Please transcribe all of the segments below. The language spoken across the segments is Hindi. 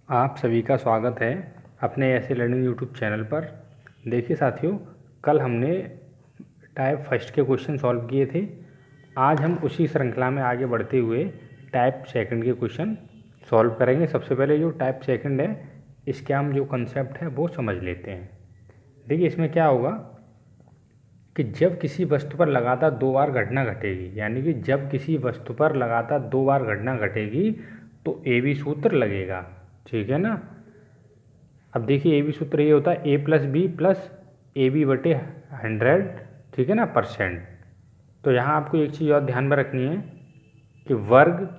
आप सभी का स्वागत है अपने ऐसे लर्निंग यूट्यूब चैनल पर। देखिए साथियों, कल हमने टाइप फर्स्ट के क्वेश्चन सॉल्व किए थे। आज हम उसी श्रृंखला में आगे बढ़ते हुए टाइप सेकंड के क्वेश्चन सॉल्व करेंगे। सबसे पहले जो टाइप सेकंड है, इसके हम जो कंसेप्ट है वो समझ लेते हैं। देखिए इसमें क्या होगा कि जब किसी वस्तु पर लगातार 2 बार घटना घटेगी, यानी कि जब किसी वस्तु पर लगातार 2 बार घटना घटेगी तो ए बी सूत्र लगेगा। ठीक है ना। अब देखिए ए बी सूत्र ये होता है A+B+AB/100। ठीक है ना, परसेंट। तो यहाँ आपको एक चीज़ और ध्यान में रखनी है कि वर्ग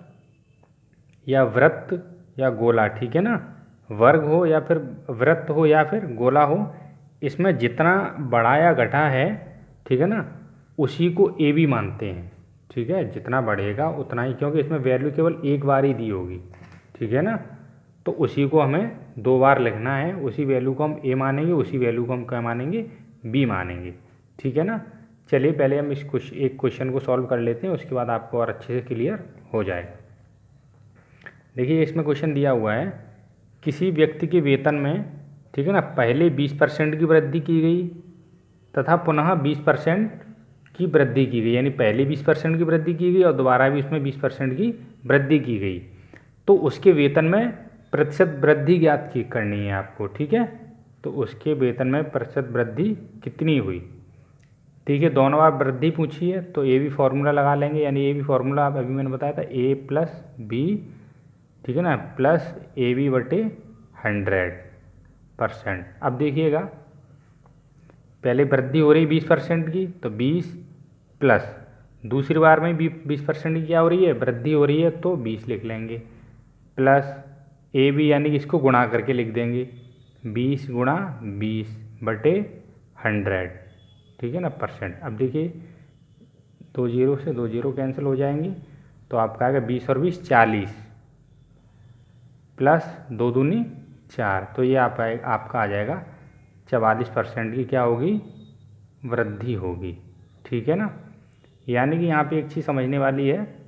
या वृत्त या गोला, ठीक है ना, वर्ग हो या फिर वृत्त हो या फिर गोला हो, इसमें जितना बड़ा या घटा है, ठीक है ना, उसी को ए बी मानते हैं। ठीक है, जितना बढ़ेगा उतना ही, क्योंकि इसमें वैल्यू केवल एक बार ही दी होगी। ठीक है ना, तो उसी को हमें 2 बार लिखना है। उसी वैल्यू को हम ए मानेंगे, उसी वैल्यू को हम क्या मानेंगे, बी मानेंगे। ठीक है ना। चलिए पहले हम इस एक क्वेश्चन को सॉल्व कर लेते हैं, उसके बाद आपको और अच्छे से क्लियर हो जाएगा। देखिए इसमें क्वेश्चन दिया हुआ है, किसी व्यक्ति के वेतन में, ठीक है ना, पहले 20% की वृद्धि की गई तथा पुनः 20% की वृद्धि की गई, यानी पहले 20% की वृद्धि की गई और दोबारा भी उसमें 20% की वृद्धि की गई। तो उसके वेतन में प्रतिशत वृद्धि ज्ञात की करनी है आपको। ठीक है, तो उसके वेतन में प्रतिशत वृद्धि कितनी हुई। ठीक है, दोनों बार वृद्धि पूछी है तो ए बी फॉर्मूला लगा लेंगे, यानी ए बी फॉर्मूला अभी मैंने बताया था A+B, ठीक है ना, प्लस AB/100%। अब देखिएगा पहले वृद्धि हो रही 20% की, तो 20 प्लस दूसरी बार में भी 20% की क्या हो रही है, वृद्धि हो रही है, तो 20 लिख लेंगे, प्लस ए बी यानी कि इसको गुणा करके लिख देंगे, 20 गुणा 20/100। ठीक है ना, परसेंट। अब देखिए 2 जीरो से 2 जीरो कैंसिल हो जाएंगी, तो आपका आएगा 20 और 20 40, प्लस 2 दूनी 4, तो ये आपका आ जाएगा 44% की क्या होगी, वृद्धि होगी। ठीक है ना। यानी कि यहाँ पे एक चीज़ समझने वाली है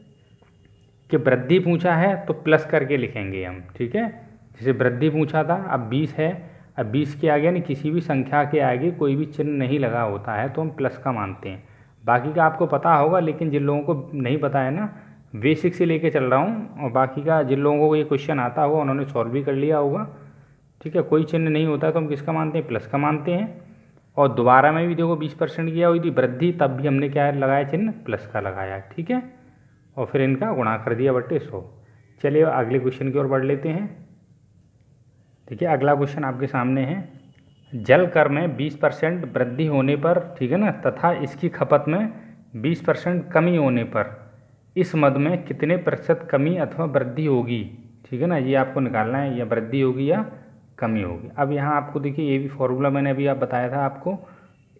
कि वृद्धि पूछा है तो प्लस करके लिखेंगे हम। ठीक है, जैसे वृद्धि पूछा था, अब 20 है, अब 20 के आगे यानी किसी भी संख्या के आगे कोई भी चिन्ह नहीं लगा होता है तो हम प्लस का मानते हैं। बाकी का आपको पता होगा, लेकिन जिन लोगों को नहीं पता है ना, बेसिक से लेके चल रहा हूँ, और बाकी का जिन लोगों को ये क्वेश्चन आता होगा उन्होंने सॉल्व भी कर लिया होगा। ठीक है, कोई चिन्ह नहीं होता है तो हम किसका मानते हैं, प्लस का मानते हैं। और दोबारा में भी देखो 20% की क्या हुई थी वृद्धि, तब भी हमने क्या लगाया, चिन्ह प्लस का लगाया। ठीक है, और फिर इनका गुणा कर दिया बटे 100। चलिए अगले क्वेश्चन की ओर बढ़ लेते हैं। देखिए अगला क्वेश्चन आपके सामने है, जल कर में 20% वृद्धि होने पर, ठीक है ना, तथा इसकी खपत में 20% कमी होने पर इस मद में कितने प्रतिशत कमी अथवा वृद्धि होगी। ठीक है ना, ये आपको निकालना है, या वृद्धि होगी या कमी होगी। अब यहाँ आपको देखिए ये भी फॉर्मूला मैंने अभी आप बताया था आपको,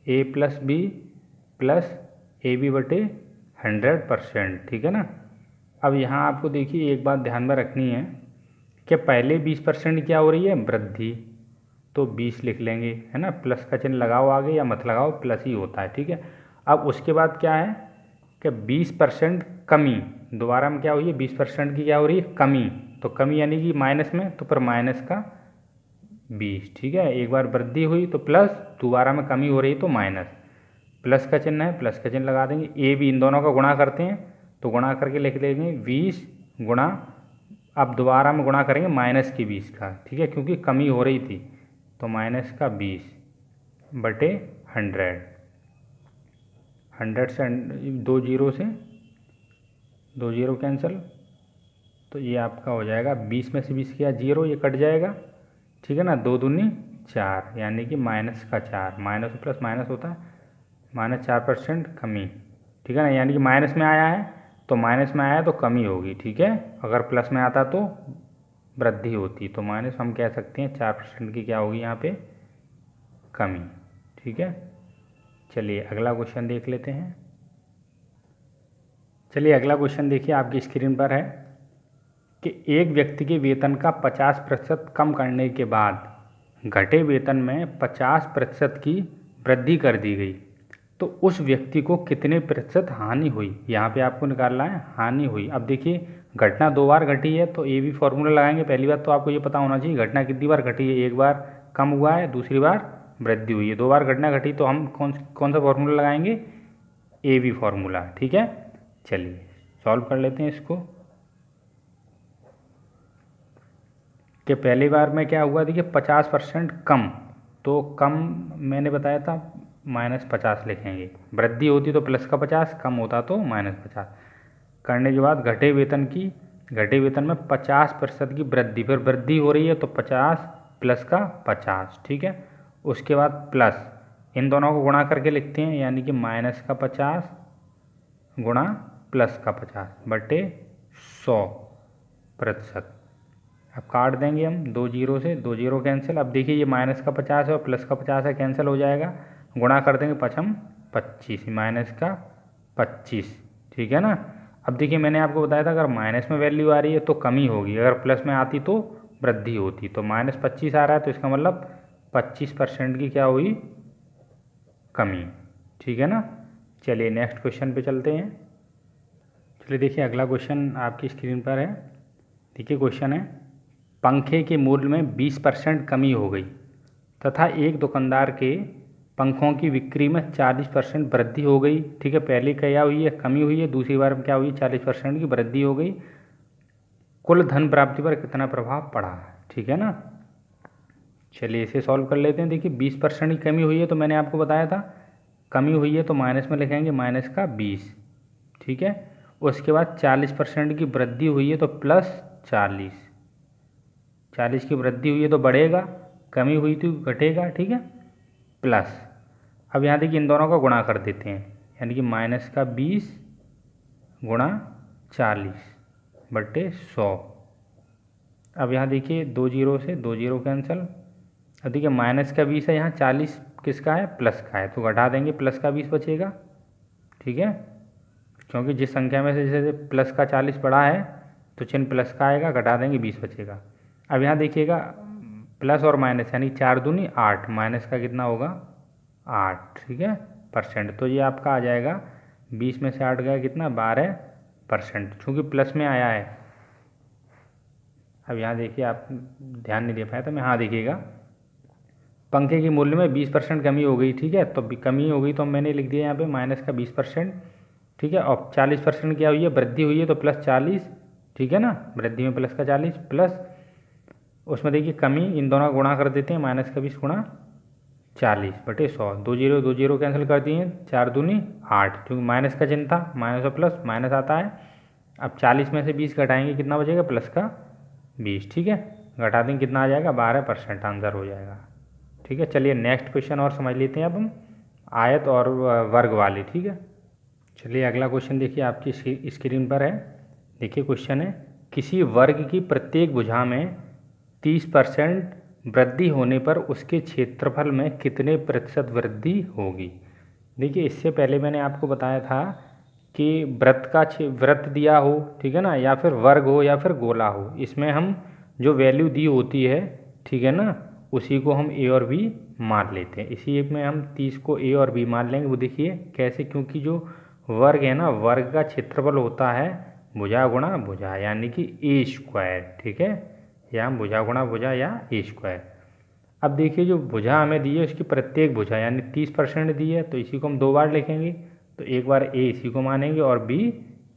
A+B+AB/100%। ठीक है ना। अब यहाँ आपको देखिए एक बात ध्यान में रखनी है कि पहले 20% क्या हो रही है, वृद्धि, तो 20 लिख लेंगे, है ना, प्लस का चिन्ह लगाओ आगे या मत लगाओ, प्लस ही होता है। ठीक है, अब उसके बाद क्या है कि 20% कमी, दोबारा में क्या हुई है, 20% की क्या हो रही है, कमी, तो कमी यानी कि माइनस में, तो पर माइनस का 20। ठीक है, एक बार वृद्धि हुई तो प्लस, दोबारा में कमी हो रही तो माइनस, प्लस का चिन्ह है, प्लस का चिन्ह लगा देंगे। ए बी इन दोनों का गुणा करते हैं, तो गुणा करके लिख देंगे 20 गुणा, अब दोबारा में गुणा करेंगे माइनस की 20 का। ठीक है, क्योंकि कमी हो रही थी, तो माइनस का 20/100। 100 से 2 जीरो से 2 जीरो कैंसिल, तो ये आपका हो जाएगा 20 में से 20 किया जीरो, ये कट जाएगा। ठीक है ना, 2 दूनी 4, यानी कि माइनस का 4, माइनस प्लस माइनस होता है, -4% कमी। ठीक है ना, यानी कि माइनस में आया है तो माइनस में आया है तो कमी होगी। ठीक है, अगर प्लस में आता तो वृद्धि होती, तो माइनस हम कह सकते हैं 4% की क्या होगी यहाँ पे, कमी। ठीक है, चलिए अगला क्वेश्चन देख लेते हैं। चलिए अगला क्वेश्चन देखिए आपकी स्क्रीन पर है कि एक व्यक्ति के वेतन का 50% कम करने के बाद घटे वेतन में 50% की वृद्धि कर दी गई, तो उस व्यक्ति को कितने प्रतिशत हानि हुई। यहाँ पे आपको निकालना है हानि हुई। अब देखिए घटना 2 बार घटी है तो ए बी फॉर्मूला लगाएंगे। पहली बात तो आपको ये पता होना चाहिए घटना कितनी बार घटी है, एक बार कम हुआ है, दूसरी बार वृद्धि हुई है। 2 बार घटना घटी तो हम कौन सा फॉर्मूला लगाएंगे, ए बी फॉर्मूला। ठीक है, चलिए सॉल्व कर लेते हैं इसको। कि पहली बार में क्या हुआ, देखिए 50% कम, तो कम मैंने बताया था -50 लिखेंगे। वृद्धि होती तो +50, कम होता तो -50। करने के बाद घटे वेतन में 50% की वृद्धि, फिर वृद्धि हो रही है तो 50 प्लस का 50। ठीक है, उसके बाद प्लस, इन दोनों को गुणा करके लिखते हैं, यानी कि -50 गुणा +50 बटे 100%। अब काट देंगे हम 2 जीरो से, 2 जीरो कैंसिल। अब देखिए ये -50 है और +50 है, कैंसिल हो जाएगा। गुणा कर देंगे 5×5 25, -25। ठीक है ना। अब देखिए मैंने आपको बताया था अगर माइनस में वैल्यू आ रही है तो कमी होगी, अगर प्लस में आती तो वृद्धि होती। तो -25 आ रहा है तो इसका मतलब 25% की क्या हुई, कमी। ठीक है ना। चलिए नेक्स्ट क्वेश्चन पे चलते हैं। चलिए देखिए अगला क्वेश्चन आपकी स्क्रीन पर है। देखिए क्वेश्चन है, पंखे के मूल्य में 20% कमी हो गई तथा एक दुकानदार के पंखों की बिक्री में 40% वृद्धि हो गई। ठीक है, पहले क्या हुई है, कमी हुई है, दूसरी बार में क्या हुई, 40% की वृद्धि हो गई। कुल धन प्राप्ति पर कितना प्रभाव पड़ा। ठीक है ना। चलिए इसे सॉल्व कर लेते हैं। देखिए 20% की कमी हुई है तो मैंने आपको बताया था कमी हुई है तो माइनस में लिखेंगे -20। ठीक है, उसके बाद 40% की वृद्धि हुई है तो +40। 40 की वृद्धि हुई है तो बढ़ेगा, कमी हुई थी घटेगा। ठीक है, प्लस, अब यहाँ देखिए इन दोनों का गुणा कर देते हैं, यानी कि -20 गुणा 40 बटे 100। अब यहाँ देखिए 2 जीरो से 2 जीरो कैंसिल। अब देखिए -20 है, यहाँ 40 किसका है, प्लस का है, तो घटा देंगे, प्लस का 20 बचेगा। ठीक है, क्योंकि जिस संख्या में से जैसे प्लस का 40 बड़ा है तो चिन्ह प्लस का आएगा, घटा देंगे 20 बचेगा। अब यहाँ देखिएगा प्लस और माइनस, यानी 4 दूनी 8, माइनस का कितना होगा 8। ठीक है, %, तो ये आपका आ जाएगा 20 में से 8 गया कितना 12%, चूँकि प्लस में आया है। अब यहाँ देखिए आप ध्यान नहीं दे पाए तो मैं, हाँ देखिएगा पंखे के मूल्य में 20% कमी हो गई। ठीक है, तो कमी हो गई तो मैंने लिख दिया यहाँ पे -20%। ठीक है, और 40% क्या हुई है, वृद्धि हुई है तो +40। ठीक है ना, वृद्धि में प्लस का 40 प्लस उसमें देखिए कमी, इन दोनों का गुणा कर देते हैं, -20 गुणा 40 बटे 100। 2 जीरो कैंसिल कर दिए, 4 दूनी 8, क्योंकि माइनस का चिन्ह था, माइनस और प्लस माइनस आता है। अब 40 में से 20 घटाएंगे, कितना बचेगा, प्लस का 20। ठीक है, घटा देंगे, कितना आ जाएगा 12%, आंसर हो जाएगा। ठीक है, चलिए नेक्स्ट क्वेश्चन और समझ लेते हैं अब हम, आयत और वर्ग वाले। ठीक है, चलिए अगला क्वेश्चन देखिए आपकी स्क्रीन पर है। देखिए क्वेश्चन है, किसी वर्ग की प्रत्येक भुजा में 30% वृद्धि होने पर उसके क्षेत्रफल में कितने प्रतिशत वृद्धि होगी। देखिए इससे पहले मैंने आपको बताया था कि वृत्त दिया हो, ठीक है ना, या फिर वर्ग हो या फिर गोला हो, इसमें हम जो वैल्यू दी होती है, ठीक है ना, उसी को हम ए और बी मान लेते हैं। इसी में हम 30 को ए और बी मान लेंगे। वो देखिए कैसे, क्योंकि जो वर्ग है ना, वर्ग का क्षेत्रफल होता है भुजा गुणा भुजा, यानी कि A²। ठीक है, या हम भुजा गुणा भुजा या A²। अब देखिए जो भुजा हमें दी है उसकी प्रत्येक भुजा यानी 30% दी है, तो इसी को हम 2 बार लिखेंगे। तो एक बार ए इसी को मानेंगे और बी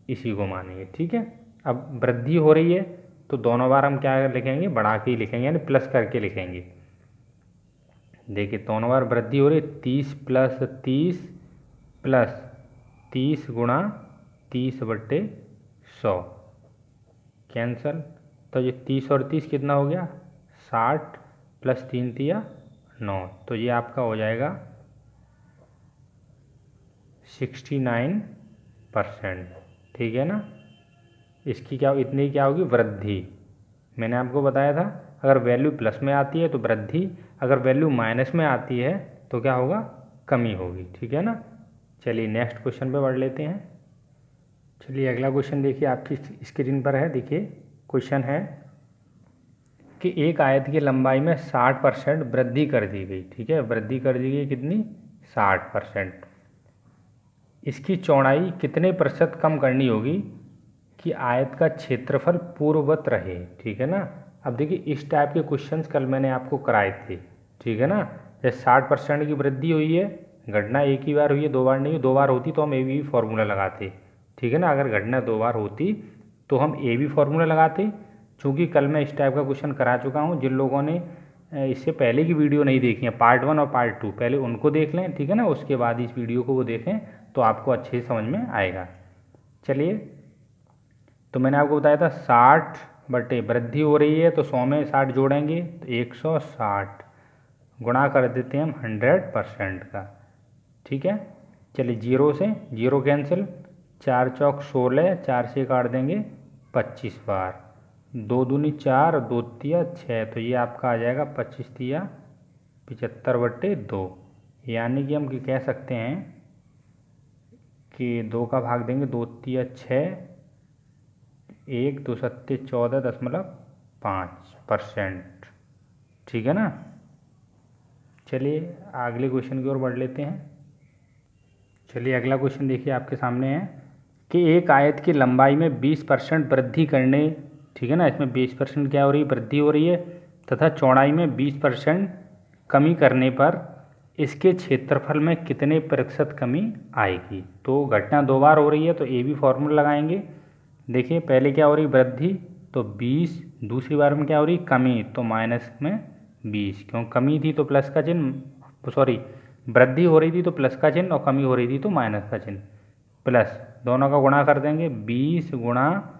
इसी को मानेंगे। ठीक है, अब वृद्धि हो रही है तो दोनों बार हम क्या लिखेंगे, बढ़ा के ही लिखेंगे, यानी प्लस करके लिखेंगे। देखिए दोनों बार वृद्धि हो रही है, 30 + 30 + 30 गुणा 30 बटे 100 कैंसल। तो ये 30 और 30 कितना हो गया 60 + 3 × 9, तो ये आपका हो जाएगा 69%। ठीक है ना, इसकी क्या इतनी क्या होगी वृद्धि। मैंने आपको बताया था अगर वैल्यू प्लस में आती है तो वृद्धि, अगर वैल्यू माइनस में आती है तो क्या होगा, कमी होगी। ठीक है ना, चलिए नेक्स्ट क्वेश्चन पे बढ़ लेते हैं। चलिए अगला क्वेश्चन देखिए आपकी स्क्रीन पर है। देखिए क्वेश्चन है कि एक आयत की लंबाई में 60% वृद्धि कर दी गई। ठीक है, वृद्धि कर दी गई कितनी, 60%। इसकी चौड़ाई कितने प्रतिशत कम करनी होगी कि आयत का क्षेत्रफल पूर्ववत रहे, ठीक है ना। अब देखिए इस टाइप के क्वेश्चंस कल मैंने आपको कराए थे, ठीक है ना। जैसे 60% की वृद्धि हुई है, घटना एक ही बार हुई है, 2 बार नहीं, 2 बार होती तो हम ए बी फॉर्मूला लगाते, ठीक है ना। अगर घटना 2 बार होती तो हम ए बी फॉर्मूला लगाते। चूँकि कल मैं इस टाइप का क्वेश्चन करा चुका हूँ, जिन लोगों ने इससे पहले की वीडियो नहीं देखी है, पार्ट 1 और पार्ट 2, पहले उनको देख लें, ठीक है ना। उसके बाद इस वीडियो को वो देखें तो आपको अच्छे से समझ में आएगा। चलिए, तो मैंने आपको बताया था 60 बटे वृद्धि हो रही है तो 100 में 60 जोड़ेंगे तो 160, गुणा कर देते हैं हम 100% का, ठीक है। चलिए, जीरो से जीरो कैंसिल, 4 चौक 16, 4 से काट देंगे 25 बार, 2 दूनी 4, 2 तिया 6, तो ये आपका आ जाएगा 25 तिया 75 बटे 2। यानी कि हम कह सकते हैं कि 2 का भाग देंगे, 2 तिया 6, 1 2 सत्ते 14.5%, ठीक है ना। चलिए अगले क्वेश्चन की ओर बढ़ लेते हैं। चलिए अगला क्वेश्चन देखिए आपके सामने है कि एक आयत की लंबाई में 20% वृद्धि करने, ठीक है ना, इसमें 20% क्या हो रही है, वृद्धि हो रही है, तथा चौड़ाई में 20% कमी करने पर इसके क्षेत्रफल में कितने प्रतिशत कमी आएगी। तो घटना 2 बार हो रही है तो ए बी फॉर्मूला लगाएंगे। देखिए पहले क्या हो रही, वृद्धि तो 20, दूसरी बार में क्या हो रही, कमी, तो माइनस में 20, क्यों कमी थी तो प्लस का चिन्ह, सॉरी वृद्धि हो रही थी तो प्लस का चिन्ह और कमी हो रही थी तो माइनस का चिन्ह, प्लस दोनों का गुणा कर देंगे, 20 गुणा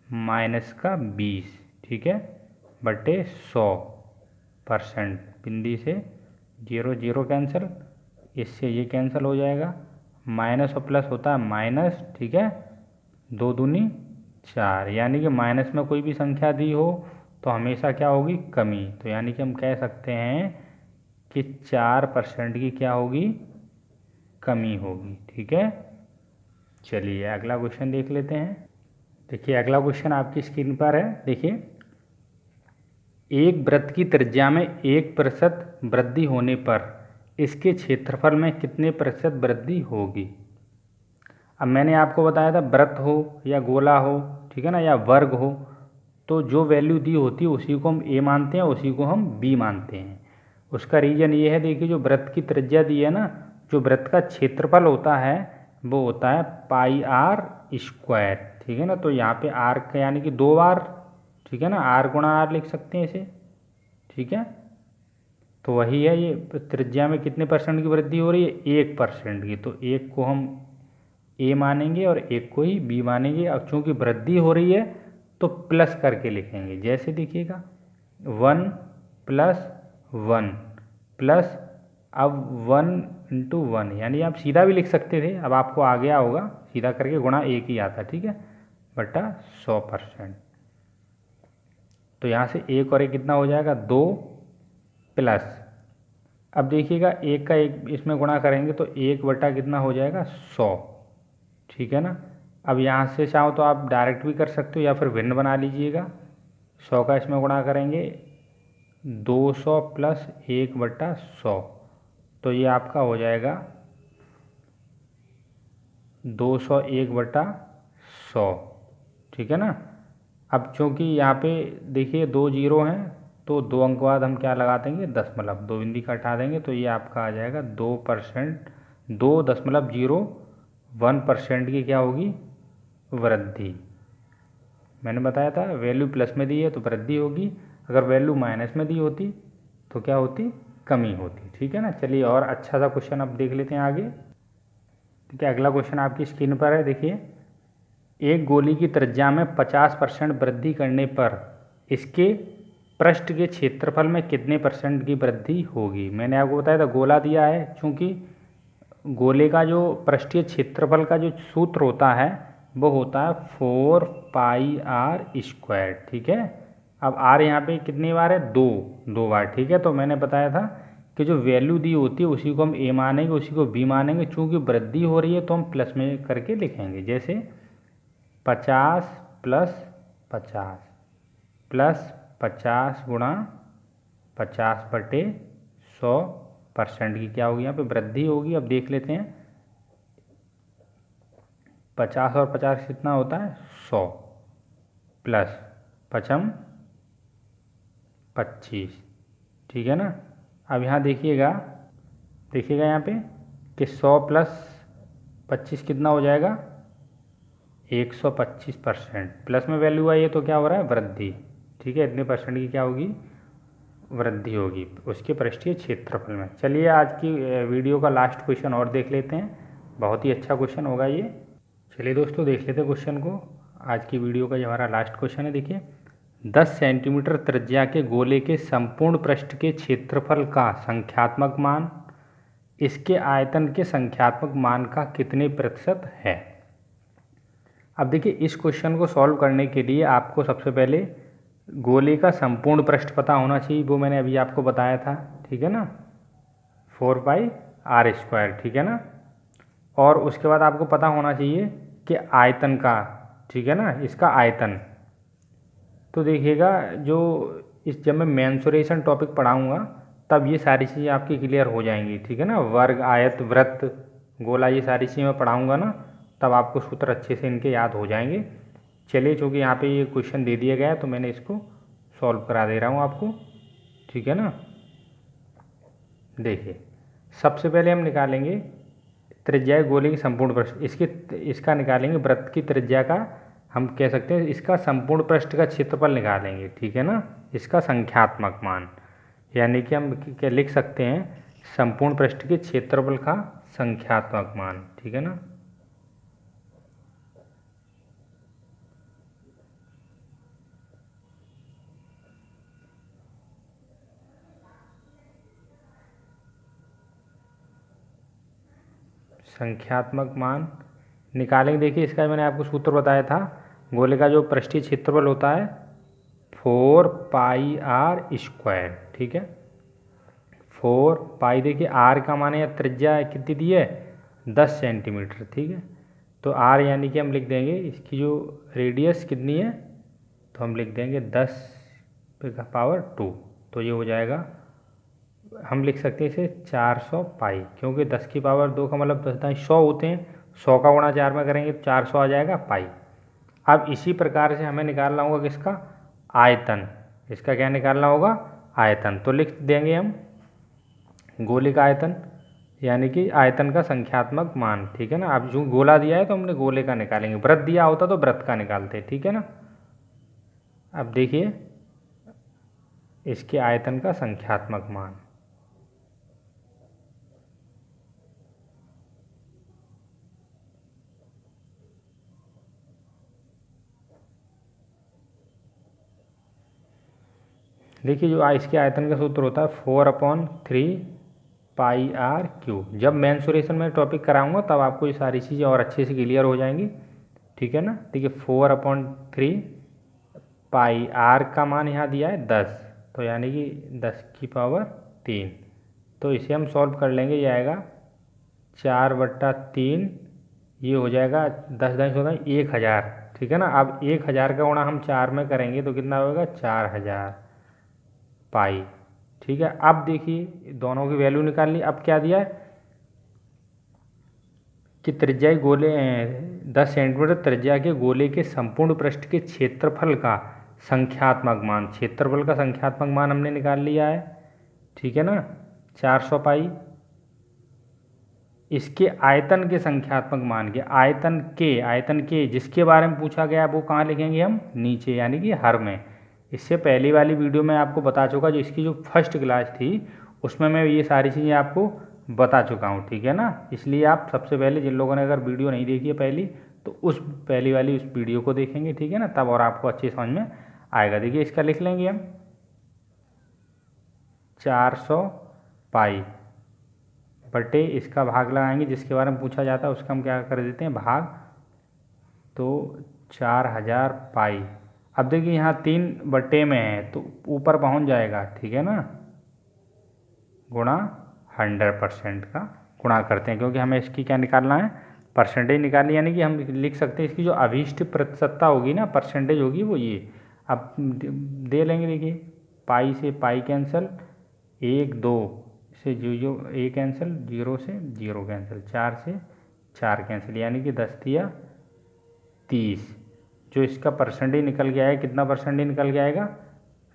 माइनस का 20, ठीक है, बटे 100%। बिंदी से 0 0 कैंसिल, इससे ये कैंसिल हो जाएगा, माइनस और प्लस होता है माइनस, ठीक है, 2 दूनी 4, यानी कि माइनस में कोई भी संख्या दी हो तो हमेशा क्या होगी, कमी। तो यानी कि हम कह सकते हैं कि 4% की क्या होगी, कमी होगी, ठीक है। चलिए अगला क्वेश्चन देख लेते हैं। देखिए अगला क्वेश्चन आपकी स्क्रीन पर है। देखिए, एक वृत्त की त्रिज्या में 1% वृद्धि होने पर इसके क्षेत्रफल में कितने प्रतिशत वृद्धि होगी। अब मैंने आपको बताया था वृत्त हो या गोला हो, ठीक है ना, या वर्ग हो, तो जो वैल्यू दी होती है उसी को हम ए मानते हैं, उसी को हम बी मानते हैं। उसका रीजन ये है, देखिए जो वृत्त की त्रिज्या दी है ना, जो वृत्त का क्षेत्रफल होता है वो होता है पाई आर स्क्वायर, ठीक है ना। तो यहाँ पे आर का यानी कि 2 बार, ठीक है ना, आर गुणा आर लिख सकते हैं इसे, ठीक है। तो वही है, ये त्रिज्या में कितने % की वृद्धि हो रही है, 1% की, तो एक को हम ए मानेंगे और एक को ही बी मानेंगे। अब चूँकि वृद्धि हो रही है तो प्लस करके लिखेंगे, जैसे देखिएगा 1 + 1 प्लस, अब 1 × 1, यानी आप सीधा भी लिख सकते थे, अब आपको आ गया होगा, सीधा करके गुणा एक ही आता, ठीक है, बटा 100%। तो यहाँ से एक और एक कितना हो जाएगा, 2 प्लस, अब देखिएगा एक का एक इसमें गुणा करेंगे तो 1 बटा कितना हो जाएगा, 100, ठीक है ना। अब यहाँ से चाहो तो आप डायरेक्ट भी कर सकते हो या फिर भिन्न बना लीजिएगा। 100 का इसमें गुणा करेंगे 200 + 1 बटा 100, तो ये आपका हो जाएगा 201 बटा 100, ठीक है ना। अब चूँकि यहाँ पे देखिए 2 जीरो हैं तो 2 अंक बाद हम क्या लगा देंगे, दशमलव, 2 बिंदी का हटा देंगे तो ये आपका आ जाएगा 2%, 2.01% की क्या होगी, वृद्धि। मैंने बताया था वैल्यू प्लस में दी है तो वृद्धि होगी, अगर वैल्यू माइनस में दी होती तो क्या होती, कमी होती, ठीक है ना। चलिए और अच्छा सा क्वेश्चन अब देख लेते हैं आगे। ठीक है, अगला क्वेश्चन आपकी स्क्रीन पर है। देखिए, एक गोली की त्रिज्या में 50% वृद्धि करने पर इसके पृष्ठ के क्षेत्रफल में कितने % की वृद्धि होगी। मैंने आपको बताया था गोला दिया है, चूँकि गोले का जो पृष्ठीय क्षेत्रफल का जो सूत्र होता है वो होता है 4 पाई आर स्क्वायर, ठीक है। अब आर यहाँ पे कितनी बार है, 2 बार, ठीक है। तो मैंने बताया था कि जो वैल्यू दी होती है उसी को हम ए मानेंगे, उसी को बी मानेंगे, चूँकि वृद्धि हो रही है तो हम प्लस में करके लिखेंगे, जैसे 50 + 50 प्लस 50 गुणा 50 बटे 100% की क्या होगी, यहाँ पे वृद्धि होगी। अब देख लेते हैं 50 और 50 कितना होता है, 100, प्लस 5 25, ठीक है ना। अब यहाँ देखिएगा यहाँ पे कि 100 प्लस 25 कितना हो जाएगा, 125%। प्लस में वैल्यू आई है तो क्या हो रहा है, वृद्धि, ठीक है। इतने परसेंट की क्या होगी, वृद्धि होगी उसके पृष्ठीय क्षेत्रफल में। चलिए आज की वीडियो का लास्ट क्वेश्चन और देख लेते हैं, बहुत ही अच्छा क्वेश्चन होगा ये। चलिए दोस्तों देख लेते हैं क्वेश्चन को। आज की वीडियो का जो हमारा लास्ट क्वेश्चन है, देखिए 10 सेंटीमीटर त्रिज्या के गोले के संपूर्ण पृष्ठ के क्षेत्रफल का संख्यात्मक मान इसके आयतन के संख्यात्मक मान का कितने प्रतिशत है। अब देखिए इस क्वेश्चन को सॉल्व करने के लिए आपको सबसे पहले गोले का संपूर्ण पृष्ठ पता होना चाहिए, वो मैंने अभी आपको बताया था, ठीक है ना, 4πr², ठीक है ना। और उसके बाद आपको पता होना चाहिए कि आयतन का, ठीक है ना, इसका आयतन। तो देखिएगा जो जब मैं मेंसुरेशन टॉपिक पढ़ाऊँगा तब ये सारी चीज़ें आपकी क्लियर हो जाएंगी, ठीक है ना। वर्ग, आयत, वृत्त, गोला, ये सारी चीज़ें मैं पढ़ाऊँगा ना, तब आपको सूत्र अच्छे से इनके याद हो जाएंगे। चलिए चूँकि यहाँ पे ये क्वेश्चन दे दिया गया है तो मैंने इसको सॉल्व करा दे रहा हूँ आपको, ठीक है ना। देखिए सबसे पहले हम निकालेंगे त्रिज्या गोले की संपूर्ण पृष्ठ, इसका निकालेंगे वृत्त की त्रिज्या का, हम कह सकते हैं इसका संपूर्ण पृष्ठ का क्षेत्रफल निकालेंगे, ठीक है ना, इसका संख्यात्मक मान। यानी कि हम क्या लिख सकते हैं, संपूर्ण पृष्ठ के क्षेत्रफल का संख्यात्मक मान, ठीक है ना। संख्यात्मक मान निकालेंगे। देखिए इसका मैंने आपको सूत्र बताया था, गोले का जो पृष्ठीय क्षेत्रफल होता है 4πr², ठीक है। 4π, देखिए आर का मान है, त्रिज्या कितनी दी है, 10 सेंटीमीटर, ठीक है। तो आर यानी कि हम लिख देंगे इसकी जो रेडियस कितनी है, तो हम लिख देंगे 10⁻²। तो ये हो जाएगा, हम लिख सकते हैं इसे 400 पाई, क्योंकि 10⁻² का मतलब 10×100 होते हैं, 100 का गुणा 4 में करेंगे तो 400 आ जाएगा पाई। अब इसी प्रकार से हमें निकालना होगा किसका, आयतन। इसका क्या निकालना होगा, आयतन। तो लिख देंगे हम गोले का आयतन, यानी कि आयतन का संख्यात्मक मान, ठीक है ना। अब जो गोला दिया है तो हमने गोले का निकालेंगे, वृत्त दिया होता तो वृत्त का निकालते, ठीक है ना। अब देखिए इसके आयतन का संख्यात्मक मान, देखिए जो इसके आयतन का सूत्र होता है 4/3πr³। जब मेंसुरेशन में टॉपिक कराऊंगा तब आपको ये सारी चीज़ें और अच्छे से क्लियर हो जाएंगी, ठीक है ना। देखिए 4/3πr का मान यहाँ दिया है 10, तो यानी कि 10⁻3। तो इसे हम सॉल्व कर लेंगे, ये आएगा 4/3, ये हो जाएगा 10 होगा 1000, ठीक है ना। अब 1000 का गुणा हम 4 में करेंगे तो कितना होगा, 4000 पाई, ठीक है। अब देखिए दोनों की वैल्यू निकाल ली। अब क्या दिया है कि त्रिज्या गोले 10 सेंटीमीटर त्रिज्या के गोले के संपूर्ण पृष्ठ के क्षेत्रफल का संख्यात्मक मान, क्षेत्रफल का संख्यात्मक मान हमने निकाल लिया है, ठीक है ना, 400 पाई। इसके आयतन के संख्यात्मक मान के, आयतन के जिसके बारे में पूछा गया वो कहाँ लिखेंगे हम, नीचे, यानी कि हर में। इससे पहली वाली वीडियो में आपको बता चुका, जो इसकी जो फर्स्ट क्लास थी उसमें मैं ये सारी चीज़ें आपको बता चुका हूँ, ठीक है ना। इसलिए आप सबसे पहले, जिन लोगों ने अगर वीडियो नहीं देखी है पहली, तो उस पहली वाली उस वीडियो को देखेंगे, ठीक है ना, तब और आपको अच्छी समझ में आएगा। देखिए इसका लिख लेंगे हम 400 पाई बटे इसका भाग लगाएंगे, जिसके बारे में पूछा जाता है उसका हम क्या कर देते हैं, भाग, तो 4000 पाई। अब देखिए यहाँ 3 बटे में है तो ऊपर पहुँच जाएगा, ठीक है ना, गुणा 100% का गुणा करते हैं, क्योंकि हमें इसकी क्या निकालना है, परसेंटेज निकालनी, यानी कि हम लिख सकते हैं इसकी जो अभीष्ट प्रतिशतता होगी ना, परसेंटेज होगी वो ये। अब दे लेंगे, देखिए पाई से पाई कैंसिल, 1 2 से जो ए कैंसिल, 0 से 0 कैंसिल, 4 से 4 कैंसिल, यानी कि 10 तिया 30। जो इसका परसेंटेज निकल के आएगा, कितना परसेंटेज निकल के आएगा,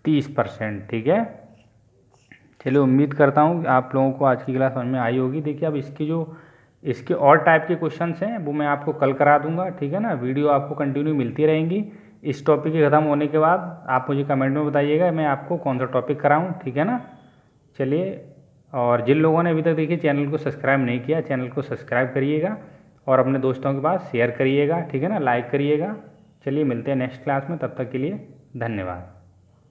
30%। ठीक है, चलिए उम्मीद करता हूँ आप लोगों को आज की क्लास समझ में आई होगी। देखिए अब इसके और टाइप के क्वेश्चंस हैं वो मैं आपको कल करा दूंगा। ठीक है ना, वीडियो आपको कंटिन्यू मिलती रहेंगी। इस टॉपिक के ख़त्म होने के बाद आप मुझे कमेंट में बताइएगा मैं आपको कौन सा टॉपिक कराऊँ। ठीक है ना, चलिए, और जिन लोगों ने अभी तक देखिए चैनल को सब्सक्राइब नहीं किया, चैनल को सब्सक्राइब करिएगा और अपने दोस्तों के पास शेयर करिएगा। ठीक है ना, लाइक करिएगा। चलिए मिलते हैं नेक्स्ट क्लास में, तब तक के लिए धन्यवाद।